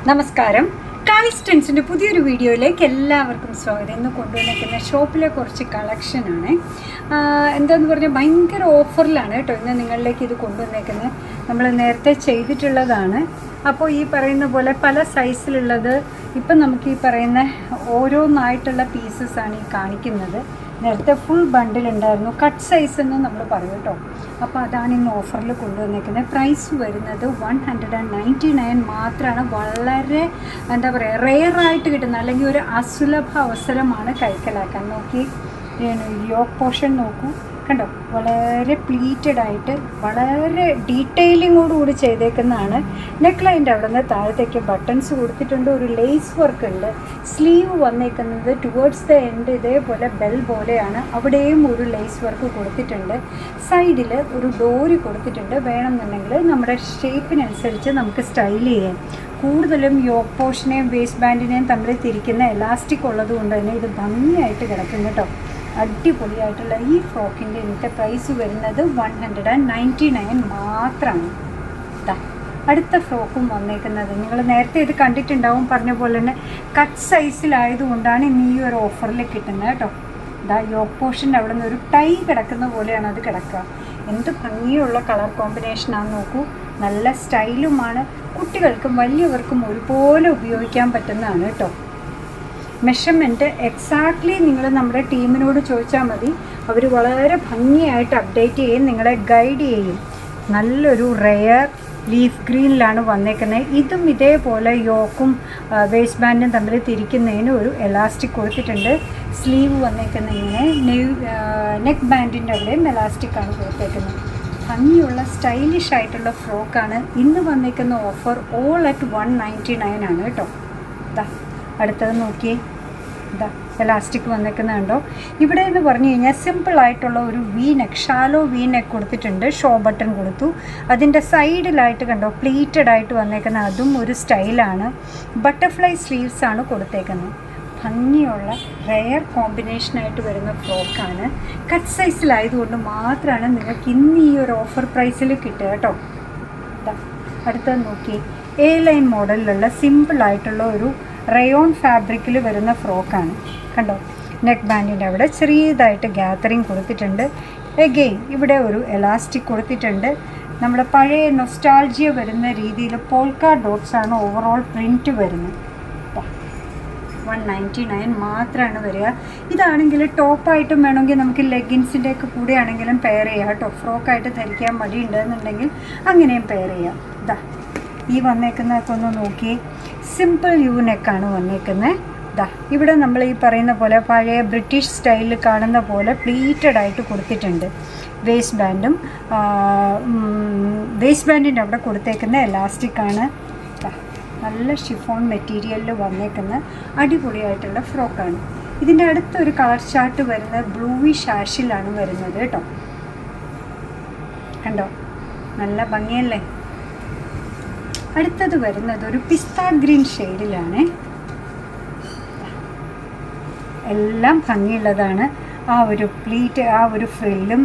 നമസ്കാരം. കാളിസ്റ്റൻസിൻ്റെ പുതിയൊരു വീഡിയോയിലേക്ക് എല്ലാവർക്കും സ്വാഗതം. ഇന്ന് കൊണ്ടുവന്നിരിക്കുന്ന ഷോപ്പിലെ കുറച്ച് കളക്ഷനാണ്. എന്താണെന്ന് പറഞ്ഞാൽ ഭയങ്കര ഓഫറിലാണ് കേട്ടോ ഇന്ന് നിങ്ങളിലേക്ക് ഇത് കൊണ്ടുവന്നേക്കുന്നത്. നമ്മൾ നേരത്തെ ചെയ്തിട്ടുള്ളതാണ്. അപ്പോൾ ഈ പറയുന്ന പോലെ പല സൈസിലുള്ളത് ഇപ്പം നമുക്ക് ഈ പറയുന്ന ഓരോന്നായിട്ടുള്ള പീസസാണ് ഈ കാണിക്കുന്നത്. നേരത്തെ ഫുൾ ബണ്ടിലുണ്ടായിരുന്നു, കട്ട് സൈസ് എന്ന് നമ്മൾ പറയും കേട്ടോ. അപ്പോൾ അതാണ് ഇന്ന് ഓഫറിൽ കൊണ്ടുവന്നിരിക്കുന്നത്. പ്രൈസ് വരുന്നത് 199 മാത്രമാണ്. വളരെ എന്താ പറയുക, റെയറായിട്ട് കിട്ടുന്ന അല്ലെങ്കിൽ ഒരു അസുലഭ അവസരമാണ് കൈക്കലാക്കാൻ. നോക്കി യോക്ക് പോർഷൻ നോക്കൂ, കണ്ടോ, വളരെ പ്ലീറ്റഡ് ആയിട്ട് വളരെ ഡീറ്റെയിലിങ്ങോടുകൂടി ചെയ്തേക്കുന്നതാണ്. നെക്ക് ലൈൻ്റെ അവിടെ നിന്ന് താഴത്തേക്ക് ബട്ടൺസ് കൊടുത്തിട്ടുണ്ട്, ഒരു ലേസ് വർക്ക് ഉണ്ട്. സ്ലീവ് വന്നേക്കുന്നത് ടുവേർഡ്സ് ദ എൻഡ് ഇതേപോലെ ബെൽ പോലെയാണ്, അവിടെയും ഒരു ലേസ് വർക്ക് കൊടുത്തിട്ടുണ്ട്. സൈഡിൽ ഒരു ഡോറി കൊടുത്തിട്ടുണ്ട്. വേണമെന്നുണ്ടെങ്കിൽ നമ്മുടെ ഷേപ്പിനനുസരിച്ച് നമുക്ക് സ്റ്റൈൽ ചെയ്യാം. കൂടുതലും യോക്ക് പോർഷനെയും വേസ്റ്റ് ബാൻഡിനെയും തമ്മിൽ തിരിക്കുന്ന എലാസ്റ്റിക് ഉള്ളത് കൊണ്ട് തന്നെ ഇത് ഭംഗിയായിട്ട് കിടക്കും കേട്ടോ. അടിപൊളിയായിട്ടുള്ള ഈ ഫ്രോക്കിൻ്റെ ഇന്നത്തെ പ്രൈസ് വരുന്നത് 199 മാത്രമാണ്. അടുത്ത ഫ്രോക്കും വന്നേക്കുന്നത് നിങ്ങൾ നേരത്തെ ഇത് കണ്ടിട്ടുണ്ടാവും. പറഞ്ഞ പോലെ തന്നെ കട്ട് സൈസിലായതുകൊണ്ടാണ് ഇന്ന് ഈ ഒരു ഓഫറിൽ കിട്ടുന്നത് കേട്ടോ. യോക്ക് പോർഷൻ്റെ അവിടെ നിന്ന് ഒരു ടൈ കിടക്കുന്ന പോലെയാണ് അത് കിടക്കുക. എന്ത് ഭംഗിയുള്ള കളർ കോമ്പിനേഷനാണെന്ന് നോക്കൂ. നല്ല സ്റ്റൈലുമാണ്. കുട്ടികൾക്കും വലിയവർക്കും ഒരുപോലെ ഉപയോഗിക്കാൻ പറ്റുന്നതാണ് കേട്ടോ. മെഷർമെൻറ്റ് എക്സാക്ട്ലി നിങ്ങൾ നമ്മുടെ ടീമിനോട് ചോദിച്ചാൽ മതി. അവർ വളരെ ഭംഗിയായിട്ട് അപ്ഡേറ്റ് ചെയ്യും, നിങ്ങളെ ഗൈഡ് ചെയ്യും. നല്ലൊരു റെയർ ലീഫ് ഗ്രീനിലാണ് വന്നേക്കുന്നത്. ഇതും ഇതേപോലെ യോക്കും വേസ്റ്റ് ബാൻഡും തമ്മിൽ തിരിക്കുന്നതിന് ഒരു എലാസ്റ്റിക് കൊടുത്തിട്ടുണ്ട്. സ്ലീവ് വന്നേക്കുന്ന ഇങ്ങനെ നെക്ക് ബാൻഡിൻ്റെ അവിടെയും എലാസ്റ്റിക്കാണ് കൊടുത്തേക്കുന്നത്. ഭംഗിയുള്ള സ്റ്റൈലിഷ് ആയിട്ടുള്ള ഫ്രോക്കാണ് ഇന്ന് വന്നേക്കുന്ന ഓഫർ. ഓൾ അറ്റ് 199 ആണ് കേട്ടോ. അടുത്തത് നോക്കിയേ, എലാസ്റ്റിക് വന്നേക്കുന്നുണ്ടോ. ഇവിടെ എന്ന് പറഞ്ഞു കഴിഞ്ഞാൽ സിമ്പിളായിട്ടുള്ള ഒരു V neck, shallow V neck കൊടുത്തിട്ടുണ്ട്. ഷോ ബട്ടൺ കൊടുത്തു. അതിൻ്റെ സൈഡിലായിട്ട് കണ്ടോ പ്ലീറ്റഡ് ആയിട്ട് വന്നേക്കുന്ന അതും ഒരു സ്റ്റൈലാണ്. ബട്ടർഫ്ലൈ സ്ലീവ്സ് ആണ് കൊടുത്തേക്കുന്നത്. ഭംഗിയുള്ള റെയർ കോമ്പിനേഷനായിട്ട് വരുന്ന ഫ്രോക്കാണ്. കട്ട് സൈസിലായതുകൊണ്ട് മാത്രമാണ് നിങ്ങൾക്ക് ഇന്ന് ഈ ഒരു ഓഫർ പ്രൈസിൽ കിട്ടുക കേട്ടോ. അടുത്തത് നോക്കി, എ ലൈൻ മോഡലിലുള്ള സിമ്പിളായിട്ടുള്ള ഒരു റയോൺ ഫാബ്രിക്കിൽ വരുന്ന ഫ്രോക്കാണ്. കണ്ടോ, നെക്ക് ബാൻഡിൻ്റെ അവിടെ ചെറിയതായിട്ട് ഗ്യാതറിങ് കൊടുത്തിട്ടുണ്ട്. എഗെയിൻ ഇവിടെ ഒരു എലാസ്റ്റിക് കൊടുത്തിട്ടുണ്ട്. നമ്മുടെ പഴയ നൊസ്റ്റാൾജിയ വരുന്ന രീതിയിൽ പോൾക്ക ഡോട്ട്സാണ് ഓവറോൾ പ്രിൻറ്റ് വരുന്നത്. 199 മാത്രമാണ് വരിക. ഇതാണെങ്കിൽ ടോപ്പായിട്ടും വേണമെങ്കിൽ നമുക്ക് ലെഗിൻസിൻ്റെ ഒക്കെ കൂടെ ആണെങ്കിലും പെയർ ചെയ്യാം കേട്ടോ. ഫ്രോക്കായിട്ട് ധരിക്കാൻ മടിയുണ്ടെന്നുണ്ടെങ്കിൽ അങ്ങനെയും പെയർ ചെയ്യാം. ഈ വന്നേക്കുന്നതൊക്കെ ഒന്ന് നോക്കി, സിമ്പിൾ യു നെക്കാണ് വന്നേക്കുന്നത്. ഇവിടെ നമ്മൾ ഈ പറയുന്ന പോലെ പഴയ ബ്രിട്ടീഷ് സ്റ്റൈലിൽ കാണുന്ന പോലെ പ്ലീറ്റഡ് ആയിട്ട് കൊടുത്തിട്ടുണ്ട്. വേസ്റ്റ് ബാൻഡിൻ്റെ അവിടെ കൊടുത്തേക്കുന്ന എലാസ്റ്റിക്കാണ്. നല്ല ഷിഫോൺ മെറ്റീരിയലിൽ വന്നേക്കുന്ന അടിപൊളിയായിട്ടുള്ള ഫ്രോക്കാണ്. ഇതിൻ്റെ അടുത്തൊരു കളർ ചാർട്ട് വരുന്നത് ബ്ലൂവിഷ് ആഷിലാണ് വരുന്നത് കേട്ടോ. കണ്ടോ, നല്ല ഭംഗിയല്ലേ. അടുത്തത് വരുന്നത് ഒരു പിസ്ത ഗ്രീൻ ഷെയ്ഡിലാണ്. എല്ലാം ഭംഗിയുള്ളതാണ്. ആ ഒരു പ്ലീറ്റ്, ആ ഒരു ഫ്രില്ലും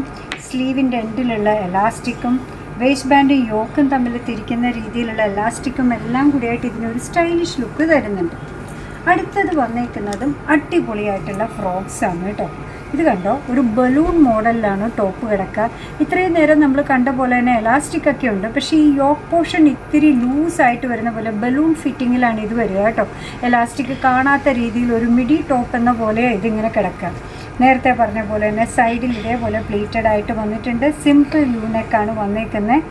സ്ലീവിൻ്റെ എൻഡിലുള്ള എലാസ്റ്റിക്കും വേസ്റ്റ് ബാൻഡും യോക്കും തമ്മിൽ തിരിക്കുന്ന രീതിയിലുള്ള എലാസ്റ്റിക്കും എല്ലാം കൂടിയായിട്ട് ഇതിനൊരു സ്റ്റൈലിഷ് ലുക്ക് തരുന്നുണ്ട്. അടുത്തത് വന്നേക്കുന്നതും അടിപൊളിയായിട്ടുള്ള ഫ്രോക്സാണ് കേട്ടോ. ഇത് കണ്ടോ, ഒരു ബലൂൺ മോഡലിലാണ് ടോപ്പ് കിടക്കുക. ഇത്രയും നേരം നമ്മൾ കണ്ട പോലെ തന്നെ എലാസ്റ്റിക് ഒക്കെ ഉണ്ട്, പക്ഷേ ഈ യോക്ക് പോർഷൻ ഇത്തിരി ലൂസായിട്ട് വരുന്ന പോലെ ബലൂൺ ഫിറ്റിങ്ങിലാണ് ഇത് വരിക കേട്ടോ. എലാസ്റ്റിക് കാണാത്ത രീതിയിൽ ഒരു മിഡി ടോപ്പ് എന്ന പോലെ ഇതിങ്ങനെ കിടക്കുക. നേരത്തെ പറഞ്ഞ പോലെ തന്നെ സൈഡിൽ ഇതേപോലെ പ്ലീറ്റഡ് ആയിട്ട് വന്നിട്ടുണ്ട്. സിമ്പിൾ യു നെക്കാണ് വന്നേക്കുന്നത്.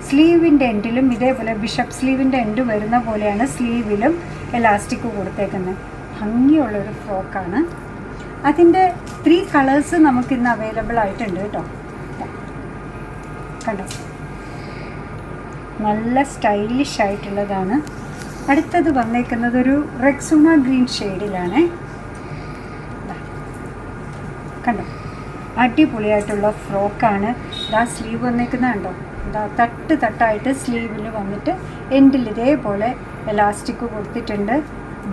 സ്ലീവിൻ്റെ എൻഡിലും ഇതേപോലെ ബിഷപ്പ് സ്ലീവിൻ്റെ എൻഡ് വരുന്ന പോലെയാണ് സ്ലീവിലും എലാസ്റ്റിക് കൊടുത്തേക്കുന്നത്. ഭംഗിയുള്ളൊരു ഫ്രോക്കാണ്. അതിൻ്റെ 3 കളേഴ്സ് നമുക്കിന്ന് അവൈലബിൾ ആയിട്ടുണ്ട് കേട്ടോ. കണ്ടോ, നല്ല സ്റ്റൈലിഷ് ആയിട്ടുള്ളതാണ്. അടുത്തത് വന്നേക്കുന്നത് ഒരു റെക്സുണ ഗ്രീൻ ഷെയ്ഡിലാണ്. കണ്ടോ, അടിപൊളിയായിട്ടുള്ള ഫ്രോക്കാണ്. സ്ലീവ് വന്നേക്കുന്നത് കണ്ടോ, തട്ടായിട്ട് സ്ലീവിൽ വന്നിട്ട് എൻഡിൽ ഇതേപോലെ എലാസ്റ്റിക് കൊടുത്തിട്ടുണ്ട്.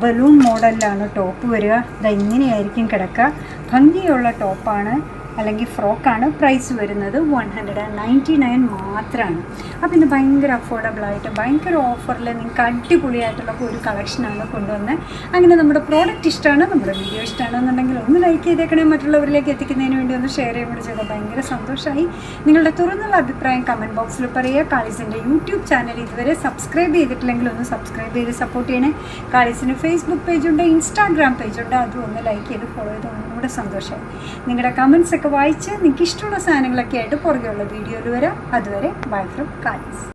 ബലൂൺ മോഡലിലാണ് ടോപ്പ് വരിക. ഇങ്ങനെയായിരിക്കും കിടക്കുക. ഭംഗിയുള്ള ടോപ്പാണ്. അല്ലെങ്കിൽ ഫ്രോക്കാണ്. പ്രൈസ് വരുന്നത് 199 മാത്രമാണ്. അപ്പോൾ ഇത് ഭയങ്കര അഫോർഡബിളായിട്ട് ഭയങ്കര ഓഫറിൽ നിങ്ങൾക്ക് അടിപൊളിയായിട്ടുള്ള ഒരു കളക്ഷനാണ് കൊണ്ടുവന്നത്. അങ്ങനെ നമ്മുടെ പ്രോഡക്റ്റ് ഇഷ്ടമാണ്, നമ്മുടെ വീഡിയോ ഇഷ്ടമാണെന്നുണ്ടെങ്കിൽ ഒന്ന് ലൈക്ക് ചെയ്തേക്കണേ. മറ്റുള്ളവരിലേക്ക് എത്തിക്കുന്നതിന് വേണ്ടി ഒന്ന് ഷെയർ ചെയ്യുമ്പോൾ ചെയ്താൽ ഭയങ്കര സന്തോഷമായി. നിങ്ങളുടെ തുറന്നുള്ള അഭിപ്രായം കമൻറ്റ് ബോക്സിൽ പറയുക. കാളിസിൻ്റെ യൂട്യൂബ് ചാനൽ ഇതുവരെ സബ്സ്ക്രൈബ് ചെയ്തിട്ടില്ലെങ്കിൽ ഒന്ന് സബ്സ്ക്രൈബ് ചെയ്ത് സപ്പോർട്ട് ചെയ്യണേ. കാളിസിന് ഫേസ്ബുക്ക് പേജുണ്ട്, ഇൻസ്റ്റാഗ്രാം പേജുണ്ട്, അതും ഒന്ന് ലൈക്ക് ചെയ്ത് ഫോളോ ചെയ്ത് ഒന്നുകൂടെ സന്തോഷമായി. നിങ്ങളുടെ കമൻസ് ഒക്കെ വായിച്ച് നിങ്ങൾക്ക് ഇഷ്ടമുള്ള സാധനങ്ങളൊക്കെ ആയിട്ട് പുറകെയുള്ള വീഡിയോയിൽ വരാം. അതുവരെ ബൈ ഫ്രം കാളിസ്.